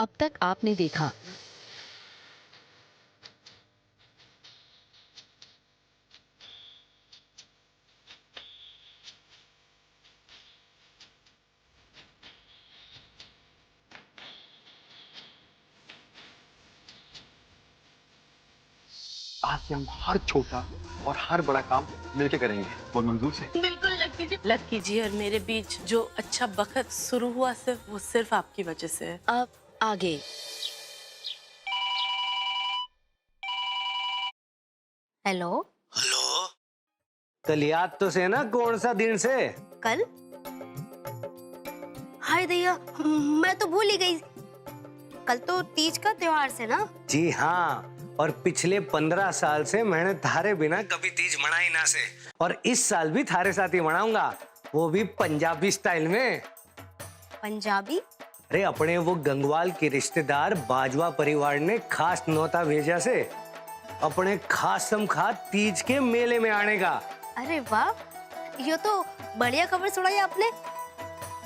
अब तक आपने देखा। आज से हम हर छोटा और हर बड़ा काम मिलके करेंगे। वो मंजूर से? बिल्कुल लकी जी और मेरे बीच जो अच्छा वक्त शुरू हुआ वो सिर्फ आपकी वजह से है। अब आगे। हेलो हेलो, कल याद तो से ना कौन सा दिन से? कल? हाय दैया, मैं तो भूल ही गई। कल तो तीज का त्योहार से ना? जी हाँ, और पिछले 15 साल से मैंने थारे बिना कभी तीज मनाई ना से, और इस साल भी थारे साथ ही मनाऊंगा, वो भी पंजाबी स्टाइल में। पंजाबी? अरे अपने वो गंगवाल के रिश्तेदार बाजवा परिवार ने खास न्योता भेजा से अपने खासम खा तीज के मेले में आने का। अरे वाह, ये तो बढ़िया खबर सुनाई आपने।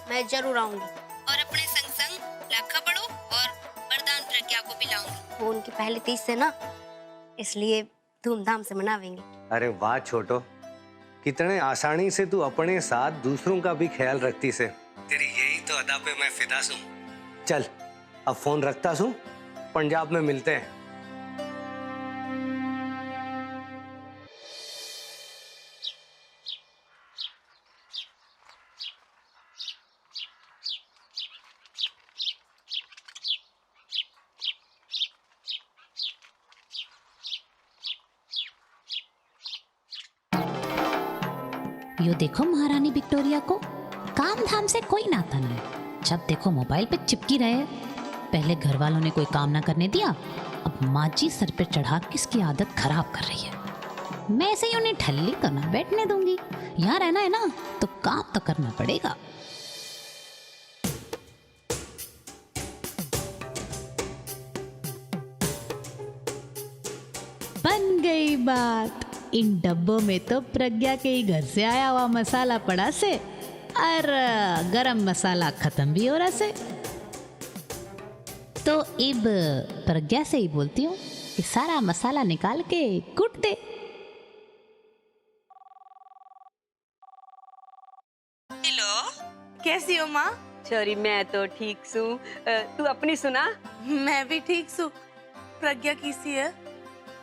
मैं जरूर आऊंगी और अपने संग संग लाखा बड़ो और वरदान प्रज्ञा को भी लाऊंगी। वो उनकी पहली तीज से ना, इसलिए धूमधाम से मनावेंगे। अरे वाह छोटो, कितने आसानी से तू अपने साथ दूसरों का भी ख्याल रखती से। तेरी यही तो अदा पे मैं फिदा हूँ। चल अब फोन रखता हूँ, पंजाब में मिलते हैं। यो देखो महारानी विक्टोरिया को काम धाम से कोई नाता नहीं, जब देखो मोबाइल पे चिपकी रहे। पहले घर वालों ने कोई काम ना करने दिया, अब माँ जी सर पे चढ़ा किसकी आदत खराब कर रही है। मैं ऐसे ही उन्हें ठल्ली तो ना बैठने दूंगी। यहाँ रहना है ना तो काम तो करना पड़ेगा। बन गई बात। इन डब्बों में तो प्रज्ञा के ही घर से आया हुआ मसाला पड़ा से, और गरम मसाला खत्म भी हो रहा से। तो इब प्रज्ञा से ही बोलती हूँ कि सारा मसाला निकाल के कूट दे। हेलो, कैसी हो माँ? छोरी मैं तो ठीक हूँ, तू अपनी सुना? मैं भी ठीक हूँ। प्रज्ञा कैसी है?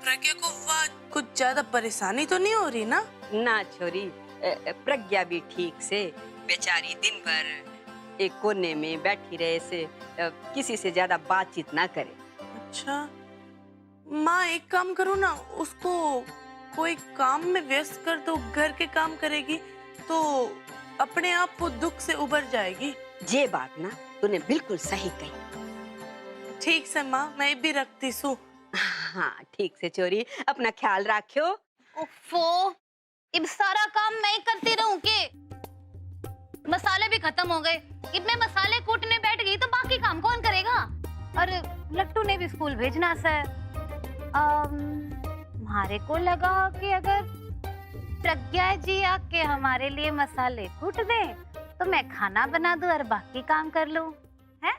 प्रज्ञा को वाह कुछ ज्यादा परेशानी तो नहीं हो रही ना? ना छोरी, प्रज्ञा भी ठीक से। बेचारी दिन भर एक कोने में बैठी रहे से, किसी से ज्यादा बातचीत ना करे। अच्छा माँ, एक काम करो ना, उसको कोई काम में व्यस्त कर दो। घर के काम करेगी तो अपने आप वो दुख से उबर जाएगी। ये बात ना तूने बिल्कुल सही कही। ठीक से माँ, मैं भी रखती हूँ। हाँ ठीक से छोरी, अपना ख्याल रखियो। ओफो, इब सारा काम मैं ही करती रहूं के? मसाले भी खत्म हो गए। इतने मसाले कूटने बैठ गई तो बाकी काम कौन करेगा? और लट्टू ने भी स्कूल भेजना है। हमारे को लगा कि अगर प्रज्ञा जी आके हमारे लिए मसाले कूट दे तो मैं खाना बना दूं और बाकी काम कर लूं। है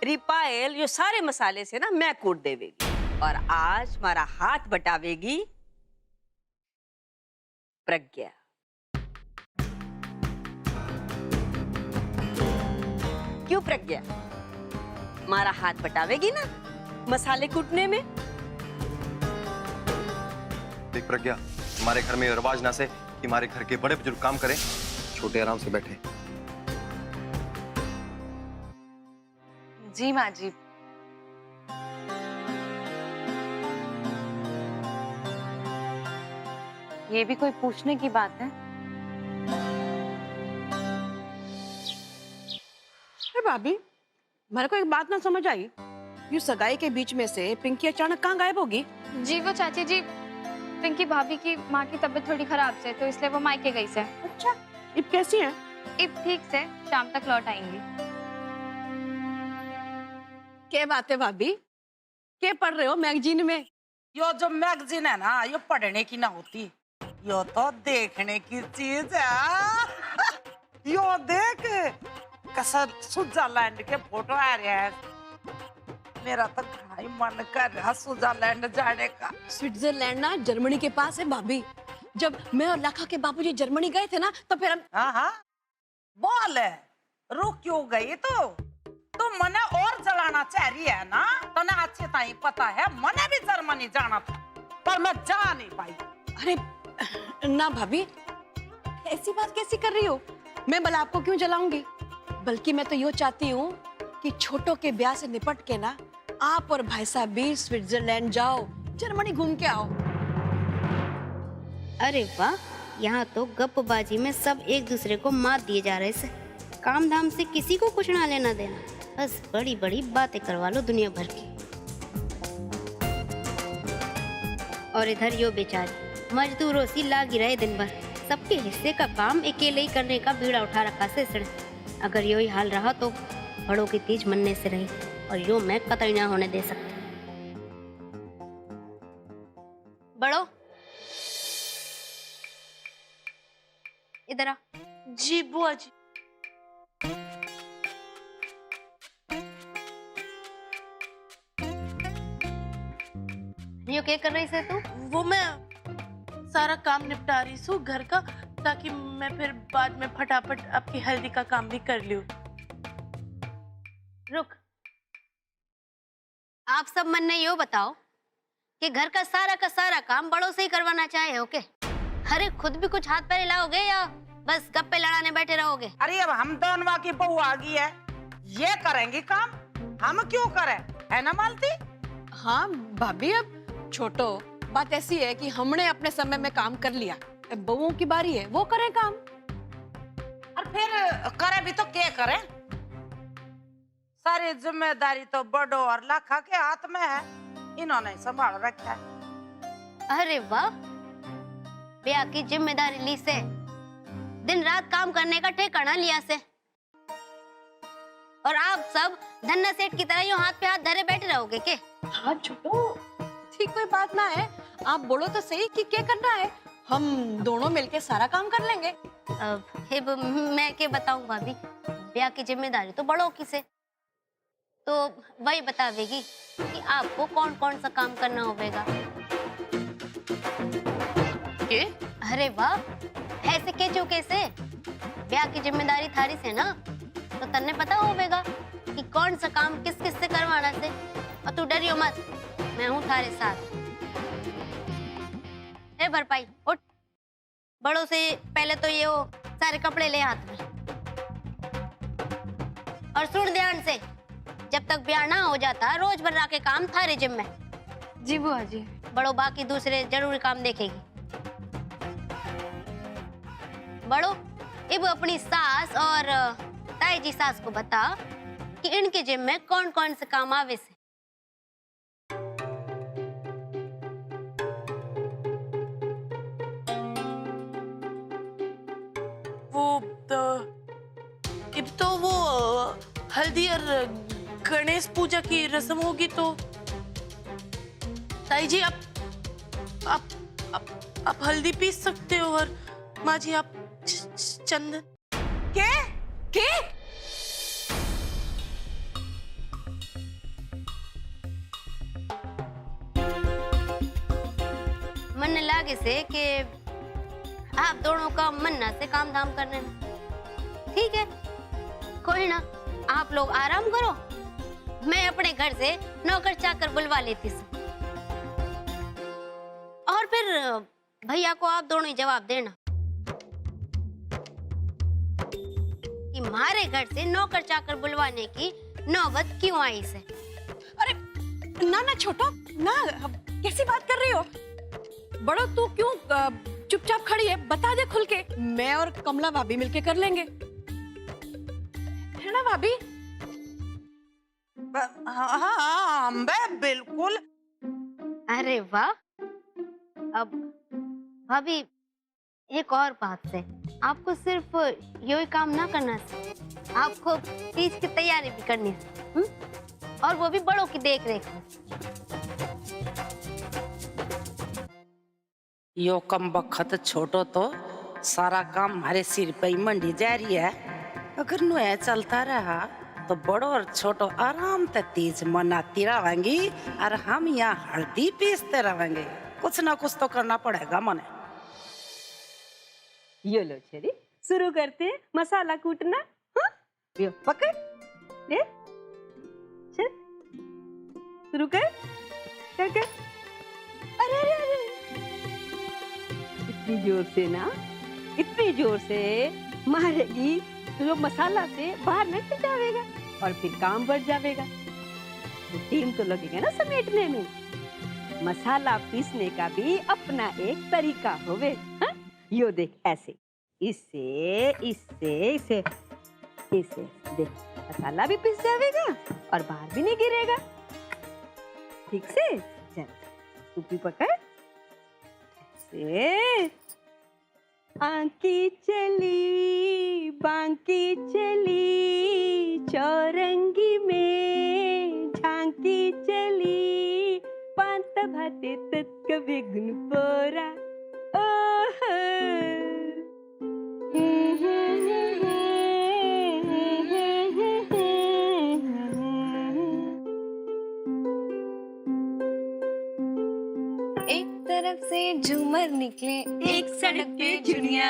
रिपायल, ये सारे मसाले से ना मैं कूट देवेगी और आज हमारा हाथ बटावेगी प्रज्ञा। क्यों प्रज्ञा, हमारा हाथ बटावेगी ना मसाले कूटने में? देख प्रज्ञा, हमारे घर में रिवाज ना से कि हमारे घर के बड़े बुजुर्ग काम करें, छोटे आराम से बैठे। जी माँ जी। ये भी कोई पूछने की बात है? अरे भाभी, मेरे को एक बात ना समझ आई। यू सगाई के बीच में से पिंकी अचानक कहाँ गायब होगी? जी वो चाची जी, पिंकी भाभी की माँ की तबीयत थोड़ी खराब से, तो इसलिए वो मायके गई से। अच्छा, इब कैसी है? इब ठीक से, शाम तक लौट आएंगी। क्या बात है भाभी, क्या पढ़ रहे हो मैगजीन में? यो जो मैगजीन है ना, यो पढ़ने की ना होती, यो तो देखने की चीज है। यो देख, कसर स्विट्जरलैंड के फोटो आ रहे हैं। मेरा तो घाई मन कर रहा स्विट्जरलैंड जाने का। स्विट्जरलैंड ना जर्मनी के पास है भाभी। जब मैं और लाखा के बाबूजी जर्मनी गए थे ना तो फिर हम हाँ बोल रुक क्यों गई तो मने और चलाना चाह रही है ना, तो ना अच्छे ताई पता है मने भी जर्मनी जाना था पर मैं जा नहीं पाई। अरे ना भाभी, ऐसी बात कैसी कर रही हो? मैं भला आपको क्यों जलाऊंगी? बल्कि मैं तो यो चाहती हूँ कि छोटों के ब्याह से निपट के ना आप और भाई साहब भी स्विट्जरलैंड जाओ, जर्मनी घूम के आओ। अरे वाह, यहाँ तो गप्पबाजी में सब एक दूसरे को मात दिए जा रहे से। काम धाम से किसी को कुछ ना लेना देना, बस बड़ी बड़ी बातें करवा लो दुनिया भर की। और इधर यो बेचारी मजदूरों सी लागी रहे दिन भर, सबके हिस्से का काम अकेले ही करने का बीड़ा उठा रखा से इसने। अगर यो ही हाल रहा तो बड़ों की तीज मनने से रही, और यो मैं कतई ना होने दे सकती। बड़ो इधर आ। जी बुआ जी। यो क्या कर रही से तू? वो मैं सारा काम निपटा रही हूँ घर का, ताकि मैं फिर बाद में फटाफट आपकी हल्दी का काम भी कर लूं। रुक, आप सब मन ने यो बताओ कि घर का सारा काम बड़ों से ही करवाना चाहे हो के? अरे खुद भी कुछ हाथ पैर हिलाओगे या बस गप्पे लड़ाने बैठे रहोगे? अरे अब हम दोनों की बहू आ गई है, ये करेंगी काम, हम क्यों करें, है ना मालती? हाँ भाभी, अब छोटो बात ऐसी है कि हमने अपने समय में काम कर लिया, अब बहुओं की बारी है, वो करें काम। और फिर करे भी तो क्या करें? सारी जिम्मेदारी तो बड़ो और लाखा के हाथ में है, इन्होंने संभाल रखा है। अरे वाह, ब्याह की जिम्मेदारी ली से, दिन रात काम करने का ठेकाना लिया से, और आप सब धन्ना सेठ की तरह यूं हाथ पे हाथ धरे बैठे रहोगे के? हाँ छोटो, ठीक कोई बात ना है, आप बोलो तो सही कि क्या करना है, हम दोनों मिलके सारा काम कर लेंगे। अब मैं क्या बताऊं भाभी, ब्याह की जिम्मेदारी तो बड़ों की से, तो वही बतावेगी कि आपको कौन कौन सा काम करना होगा। अरे वाह, ऐसे के चुके से ब्याह की जिम्मेदारी थारी से ना, तो तन्ने पता होगा कि कौन सा काम किस किस से करवाना से। और तू डरियो मत, मैं हूँ थारे साथ। ए भरपाई उठ, बड़ों से पहले तो ये हो सारे कपड़े ले हाथ में, और सुन ध्यान से, जब तक ब्याह ना हो जाता रोज बर्रा के काम थारे जिम्मे। जी बुआ जी। बड़ो बाकी दूसरे जरूरी काम देखेगी। बड़ो अब अपनी सास और ताई जी सास को बता कि इनके जिम में कौन कौन से काम आवे से। वो तो वो हल्दी और गणेश पूजा की रस्म होगी, तो ताई जी आप हल्दी पीस सकते हो, और माँ जी आप चंदन। के? मन लागे से कि आप दोनों का मन्ना से काम धाम करने में। ठीक है, कोई ना, आप लोग आराम करो, मैं अपने घर से नौकर चाकर बुलवा लेती हूँ, और फिर भैया को आप दोनों ही जवाब देना कि हमारे घर से नौकर चाकर बुलवाने की नौबत क्यों आई से। अरे ना ना छोटो ना, कैसी बात कर रही हो? बड़ो तू क्यों चुपचाप खड़ी है, बता दे खुल के, मैं और कमला भाभी मिलके कर लेंगे, है ना भाभी? हाँ मैं बिल्कुल। अरे वाह, अब भाभी एक और बात से, आपको सिर्फ यही काम ना करना से, आपको तीज की तैयारी भी करनी है, और वो भी बड़ों की देख रेख में। यो कम बखत छोटो तो सारा काम हमारे सिर पे ही मंडी जा रही है, अगर नुआ चलता रहा तो बड़ो और छोटो आराम से तीज मनाती रहेंगी और हम यहाँ हल्दी पीसते रहेंगे। कुछ ना कुछ तो करना पड़ेगा मने। ये लो छेरी, शुरू करते हैं मसाला कूटना। हाँ, ये पकड़ ले, चल शुरू कर, कर। अरे अरे अरे, इतनी जोर से ना, इतनी जोर से मारेगी तो जो मसाला से बाहर नहीं जाएगा और फिर काम बढ़ जाएगा। तो टाइम तो लगेगा ना समेटने में। मसाला पीसने का भी अपना एक तरीका होवे। हाँ? यो देख ऐसे, इससे इससे इसे इसे देख, मसाला भी पिस जाएगा और बाहर भी नहीं गिरेगा। ठीक से चल, तू भी पकड़ ऐसे। आंकी चली बांकी चली, चौरंगी में झांकी चली, पांत भाते तत्क बेगुन पोरा। ओह एक तरफ से झूमर निकले, एक सड़क पे चुनिया,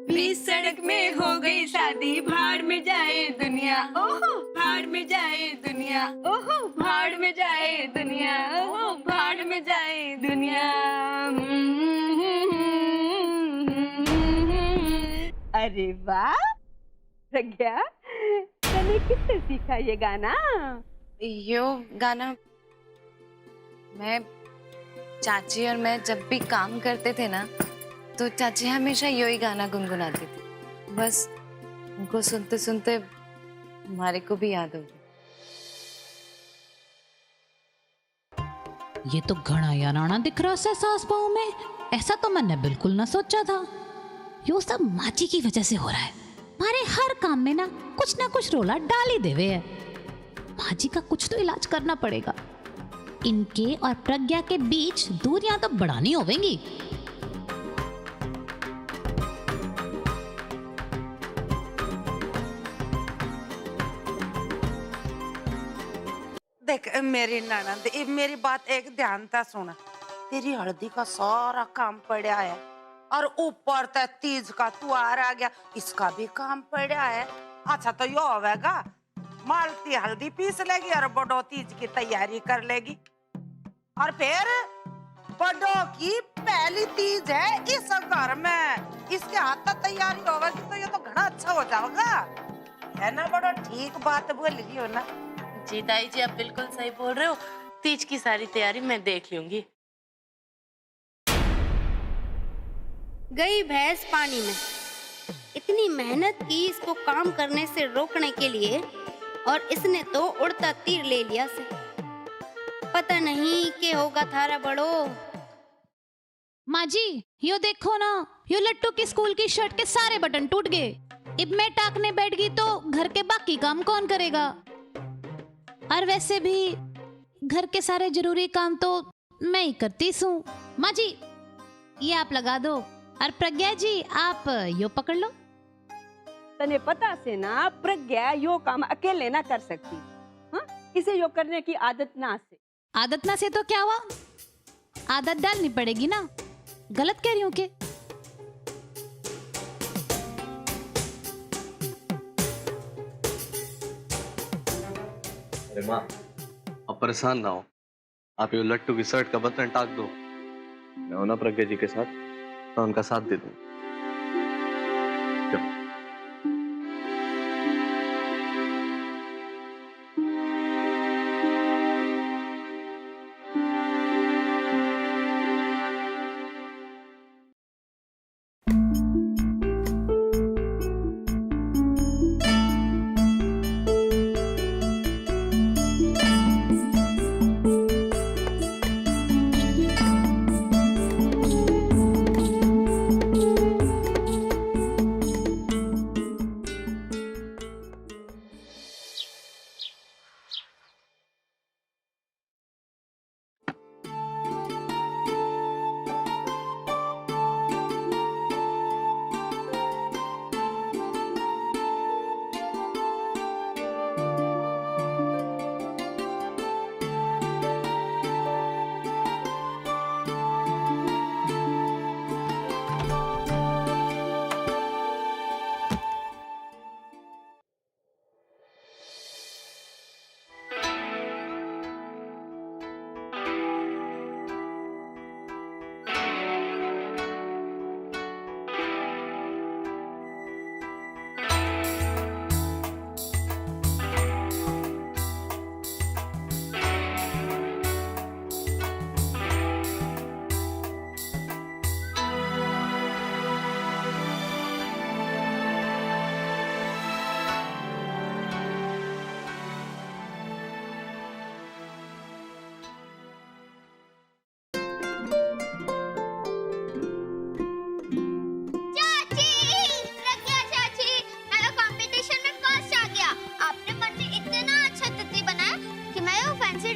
20 सड़क में हो गई शादी, भाड़ में जाए दुनिया। ओहो भाड़ में जाए दुनिया, ओहो भाड़ में जाए दुनिया, ओहो भाड़ में जाए दुनिया। अरे वाह प्रज्ञा, तने किससे सीखा ये गाना? यो गाना मैं, चाची और मैं जब भी काम करते थे ना, तो चाची हमेशा यही गाना गुनगुनाती थी। बस उनको सुनते सुनते हमारे को भी याद हो गया। ये तो घना याराना दिख रहा है सास बहू में। ऐसा तो मैंने बिल्कुल ना सोचा था। यो सब माची की वजह से हो रहा है। हमारे हर काम में ना कुछ रोला डाल ही देवे है। माजी का कुछ तो इलाज करना पड़ेगा। इनके और प्रज्ञा के बीच दूरियां तो बढ़ानी होवेंगी। देख मेरी ननद, मेरी बात एक ध्यान से सुन। तेरी हल्दी का सारा काम पड़ा है और ऊपर तक तीज का त्योहार आ गया, इसका भी काम पड़ा है। अच्छा तो यो होगा, मालती हल्दी पीस लेगी और बड़ो तीज की तैयारी कर लेगी, और फिर बड़ों की पहली तीज है इस घर में, इसके हाथ तक तैयारी होगी, तो ये तो घना अच्छा हो जाएगा, है ना बड़ो? ठीक बात बोल रही हो ना? जी ताई जी, आप बिल्कुल सही बोल रहे हो। तीज की सारी तैयारी मैं देख लूंगी। गई भैंस पानी में। इतनी मेहनत की इसको काम करने से रोकने के लिए, और इसने तो उड़ता तीर ले लिया से। पता नहीं क्या होगा थारा बड़ो। माँ जी यो देखो ना, यो लट्टू की स्कूल की शर्ट के सारे बटन टूट गए। अब मैं टाकने बैठ गई तो घर के बाकी काम कौन करेगा? और वैसे भी घर के सारे जरूरी काम तो मैं ही करती हूँ। माँ जी ये आप लगा दो, और प्रज्ञा जी आप यो पकड़ लो। तने पता से ना प्रज्ञा यो काम अकेले ना कर सकती। हाँ? इसे यो करने की आदत ना से। आदत ना से तो क्या हुआ, आदत डालनी पड़ेगी ना। गलत कह रही हूँ के? अरे माँ, अब परेशान ना हो। आप ये लट्टू की शर्ट का बटन टाक दो। मैं हूं ना प्रज्ञा जी के साथ, मैं उनका साथ दे दूं।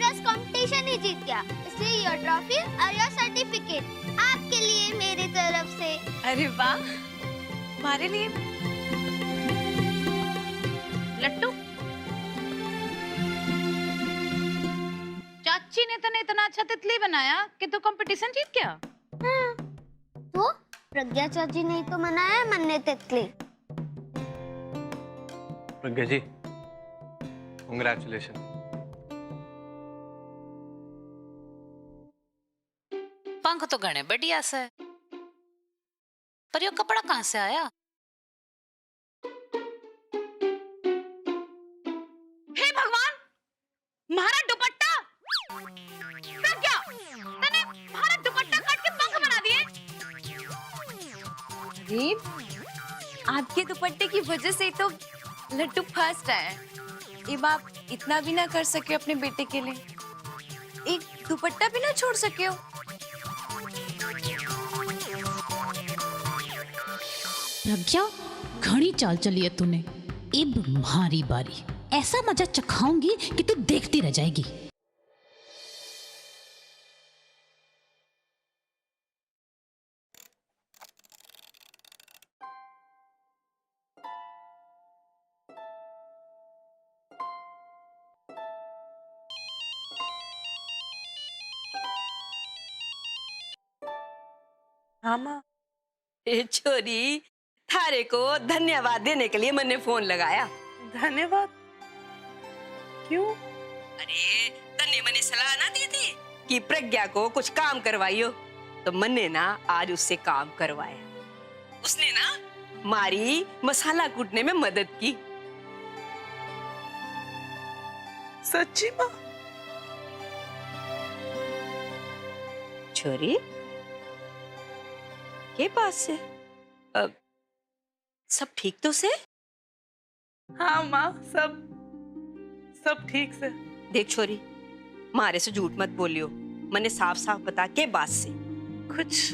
डांस कंपटीशन ही जीत गया, इसलिए योर ट्रॉफी और योर सर्टिफिकेट आपके लिए मेरी तरफ से। अरे वाह, हमारे लिए। लट्टू, चाची ने तने इतना अच्छा तितली बनाया कि तू कंपटीशन जीत गया। तो प्रज्ञा चाची ने तो मनाया मन्ने तितली। प्रज्ञा जी, कांग्रेचुलेशन। पंख तो गणे बढ़िया से, पर यो कपड़ा कहाँ से आया? हे भगवान, हमारा दुपट्टा! प्रज्ञा, तने हमारा दुपट्टा काट के पंख बना दिए। अरे, आपके दुपट्टे की वजह से तो लट्टू फर्स्ट आया। अब आप इतना भी ना कर सके अपने बेटे के लिए, एक दुपट्टा भी ना छोड़ सके हो। प्रज्ञा, घनी चाल चली है तूने। इब मारी बारी, ऐसा मजा चखाऊंगी कि तू देखती रह जाएगी। हाँ माँ। ए छोरी, थारे को धन्यवाद देने के लिए मैंने फोन लगाया। धन्यवाद? क्यों? अरे तन्ने मैंने सलाह ना दी थी कि प्रज्ञा को कुछ काम करवाइयो, तो मैंने ना आज उससे काम करवाया। उसने ना मारी मसाला कूटने में मदद की। सच्ची माँ? छोरी के पास से सब ठीक तो से? हाँ माँ, सब ठीक से। देख छोरी, मारे से झूठ मत बोलियो, मैंने साफ साफ बता के बात से। कुछ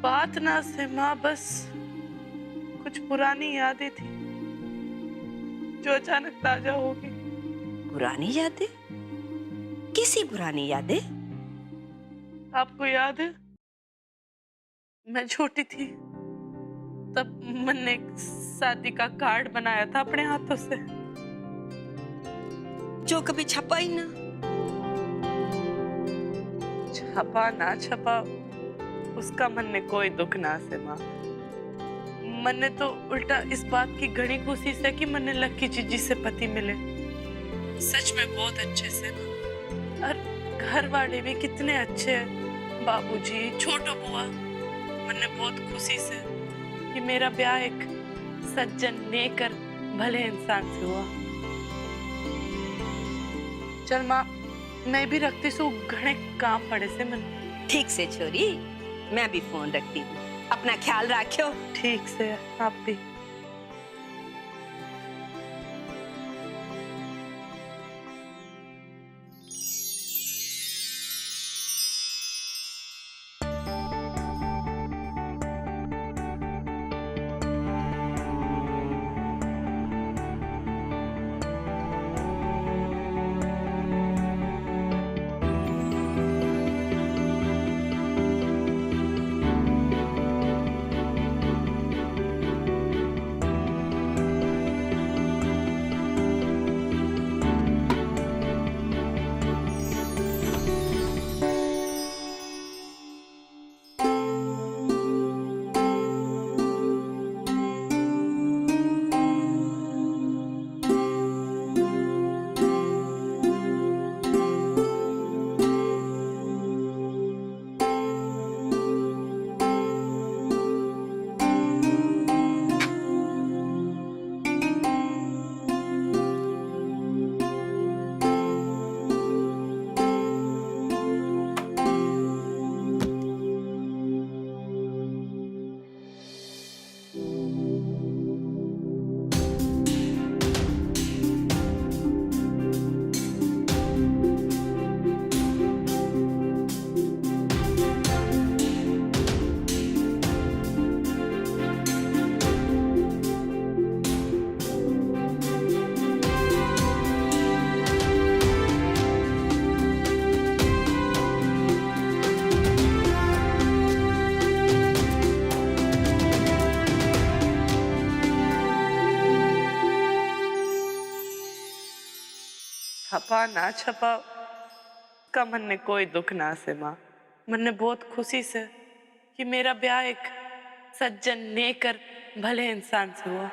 बात ना से माँ, बस कुछ पुरानी यादें थी जो अचानक ताजा हो गई। पुरानी यादें? किसी पुरानी यादें? आपको याद है मैं छोटी थी तब मैंने एक शादी का कार्ड बनाया था अपने हाथों से, जो कभी छपा ही ना। छपा ना छपा उसका मन में कोई दुख ना से माँ। मन ने तो उल्टा इस बात की घनी खुशी से कि मैंने लक्की जीजी से पति मिले, सच में बहुत अच्छे से। और घर वाले भी कितने अच्छे हैं, बाबूजी, छोटो बुआ। मैंने बहुत खुशी से कि मेरा ब्याह एक सज्जन नेकर भले इंसान से हुआ। चल माँ, मैं भी रखती सू, घने काम पड़े से मन। ठीक से छोरी, मैं भी फोन रखती हूँ, अपना ख्याल रखियो। ठीक से आप भी। छपा ना छपा का मन ने कोई दुख ना से माँ। मन ने बहुत खुशी से कि मेरा ब्याह एक सज्जन नेकर भले इंसान से हुआ।